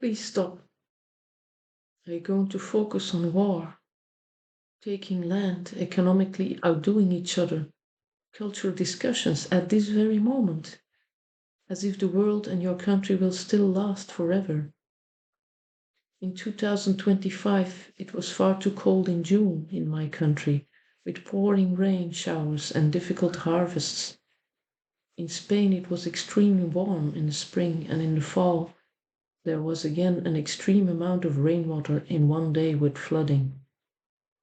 Please stop. Are you going to focus on war? Taking land, economically outdoing each other, cultural discussions at this very moment, as if the world and your country will still last forever. In 2025, it was far too cold in June in my country, with pouring rain showers and difficult harvests. In Spain, it was extremely warm in the spring, and in the fall, there was again an extreme amount of rainwater in one day with flooding.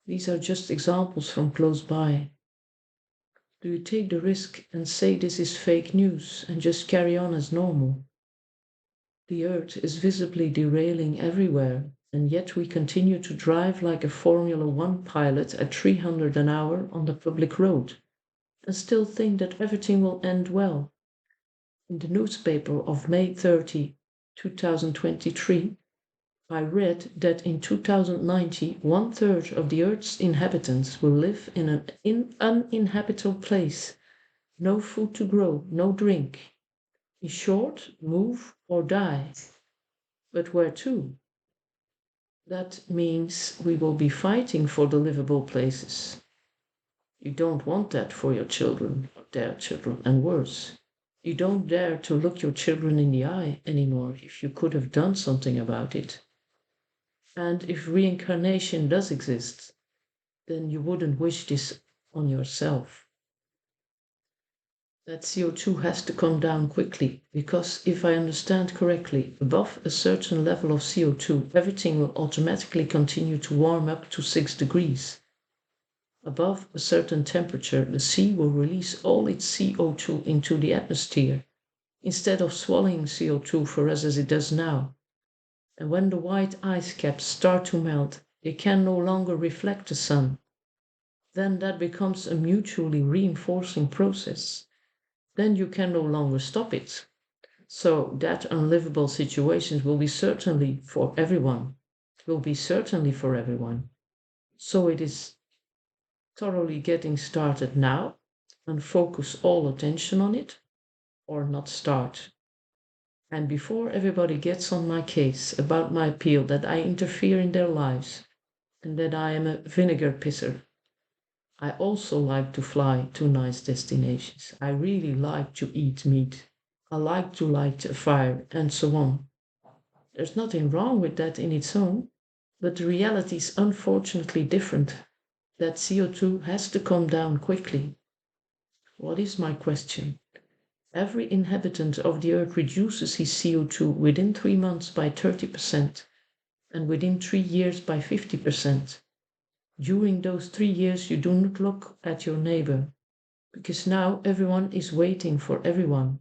These are just examples from close by. Do you take the risk and say this is fake news and just carry on as normal? The earth is visibly derailing everywhere, and yet we continue to drive like a Formula One pilot at 300 an hour on the public road, and still think that everything will end well. In the newspaper of May 30, 2023, I read that in 2090, 1/3 of the Earth's inhabitants will live in an uninhabitable place. No food to grow, no drink. In short, move or die. But where to? That means we will be fighting for the livable places. You don't want that for your children, or their children, and worse. You don't dare to look your children in the eye anymore if you could have done something about it. And if reincarnation does exist, then you wouldn't wish this on yourself. That CO2 has to come down quickly, because if I understand correctly, above a certain level of CO2, everything will automatically continue to warm up to 6 degrees. Above a certain temperature, the sea will release all its CO2 into the atmosphere, instead of swallowing CO2 for us as it does now. And when the white ice caps start to melt, they can no longer reflect the sun. Then that becomes a mutually reinforcing process. Then you can no longer stop it. So that unlivable situation will be certainly for everyone. It will be certainly for everyone. So it is thoroughly getting started now and focus all attention on it, or not start. And before everybody gets on my case about my appeal that I interfere in their lives and that I am a vinegar pisser, I also like to fly to nice destinations. I really like to eat meat. I like to light a fire and so on. There's nothing wrong with that in its own, but the reality is unfortunately different. That CO2 has to come down quickly. What is my question? Every inhabitant of the earth reduces his CO2 within 3 months by 30% and within 3 years by 50%. During those 3 years, you do not look at your neighbor, because now everyone is waiting for everyone.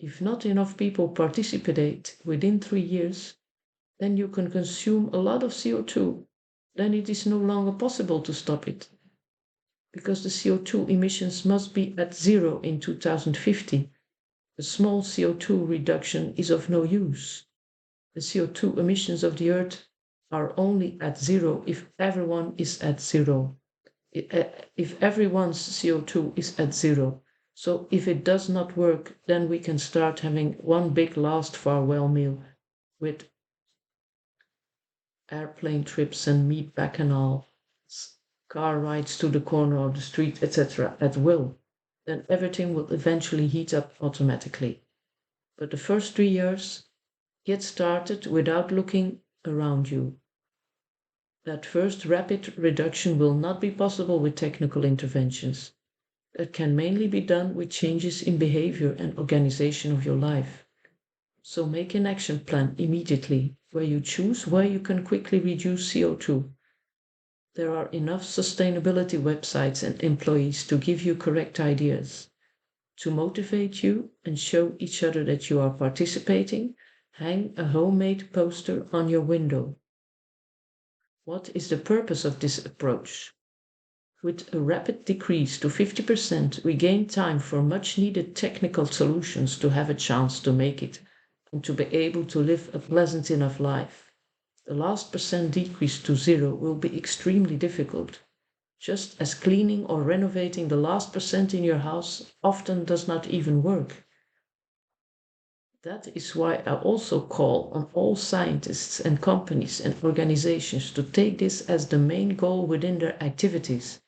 If not enough people participate within 3 years, then you can consume a lot of CO2. Then it is no longer possible to stop it, because the CO2 emissions must be at zero in 2050. A small CO2 reduction is of no use. The CO2 emissions of the Earth are only at zero if everyone is at zero. If everyone's CO2 is at zero. So if it does not work, then we can start having one big last farewell meal with airplane trips and meat bacchanal, car rides to the corner of the street, etc. at will. Then everything will eventually heat up automatically. But the first 3 years, get started without looking around you. That first rapid reduction will not be possible with technical interventions. That can mainly be done with changes in behavior and organization of your life. So make an action plan immediately, where you choose where you can quickly reduce CO2. There are enough sustainability websites and employees to give you correct ideas. To motivate you and show each other that you are participating, hang a homemade poster on your window. What is the purpose of this approach? With a rapid decrease to 50%, we gain time for much needed technical solutions to have a chance to make it and to be able to live a pleasant enough life. The last percent decrease to zero will be extremely difficult, just as cleaning or renovating the last percent in your house often does not even work. That is why I also call on all scientists and companies and organizations to take this as the main goal within their activities,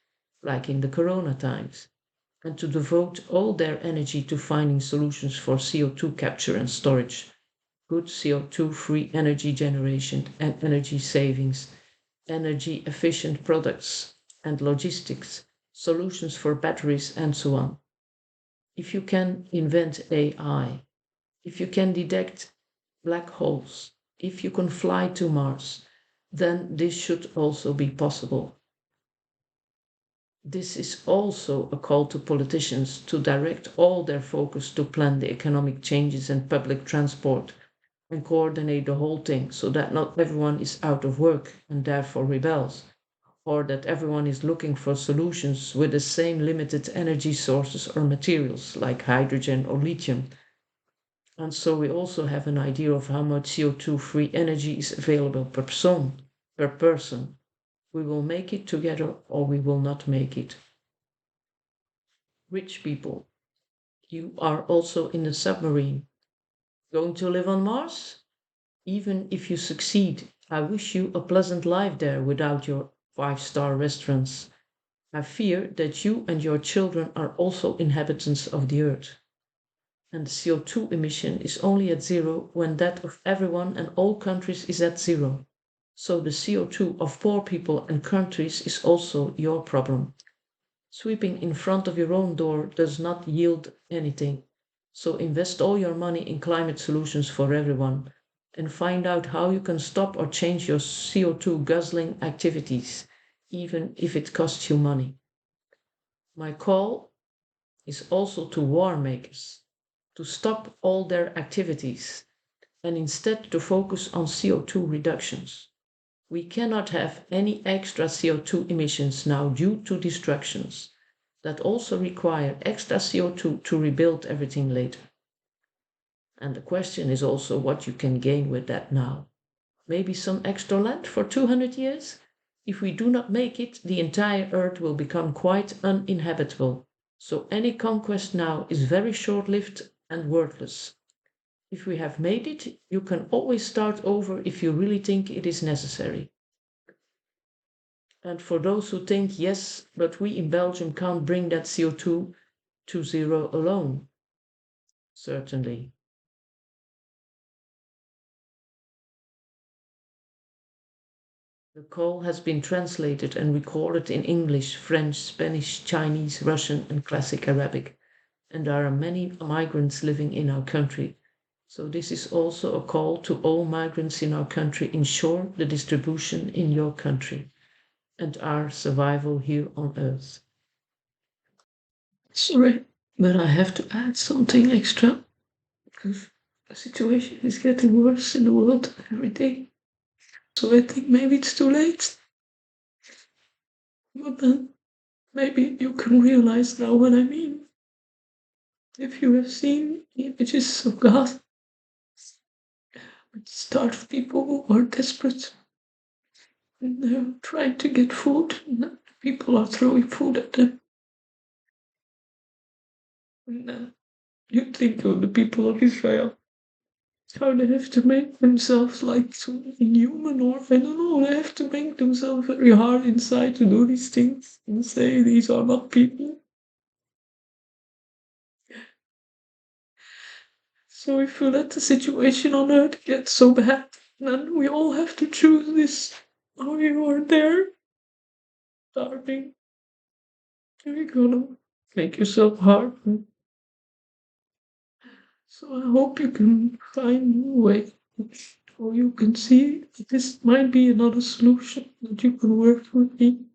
like in the corona times, and to devote all their energy to finding solutions for CO2 capture and storage, good CO2 free energy generation and energy savings, energy efficient products and logistics, solutions for batteries, and so on. If you can invent AI, if you can detect black holes, if you can fly to Mars, then this should also be possible. This is also a call to politicians to direct all their focus to plan the economic changes in public transport and coordinate the whole thing so that not everyone is out of work and therefore rebels, or that everyone is looking for solutions with the same limited energy sources or materials like hydrogen or lithium. And so we also have an idea of how much CO2 free energy is available per person. We will make it together or we will not make it. Rich people, you are also in a submarine. Going to live on Mars? Even if you succeed, I wish you a pleasant life there without your five-star restaurants. I fear that you and your children are also inhabitants of the Earth. And the CO2 emission is only at zero when that of everyone and all countries is at zero. So the CO2 of poor people and countries is also your problem. Sweeping in front of your own door does not yield anything. So invest all your money in climate solutions for everyone and find out how you can stop or change your CO2 guzzling activities, even if it costs you money. My call is also to war makers to stop all their activities and instead to focus on CO2 reductions. We cannot have any extra CO2 emissions now due to destructions that also require extra CO2 to rebuild everything later. And the question is also what you can gain with that now. Maybe some extra land for 200 years? If we do not make it, the entire Earth will become quite uninhabitable. So any conquest now is very short-lived and worthless. If we have made it, you can always start over if you really think it is necessary. And for those who think, yes, but we in Belgium can't bring that CO2 to zero alone. Certainly. The call has been translated and recorded in English, French, Spanish, Chinese, Russian, and Classic Arabic. And there are many migrants living in our country. So this is also a call to all migrants in our country. Ensure the distribution in your country and our survival here on Earth. Sorry, but I have to add something extra because the situation is getting worse in the world every day. So I think maybe it's too late. But then maybe you can realize now what I mean. If you have seen images of God, at the start of people who are desperate and they're trying to get food, and people are throwing food at them. And then you think of the people of Israel, how they have to make themselves like some inhuman, or I don't know, they have to make themselves very hard inside to do these things and say these are not people. So if we let the situation on Earth get so bad, then we all have to choose this. Oh, you are there, starving. You're gonna make yourself hard. So I hope you can find a way, or you can see that this might be another solution that you can work with me.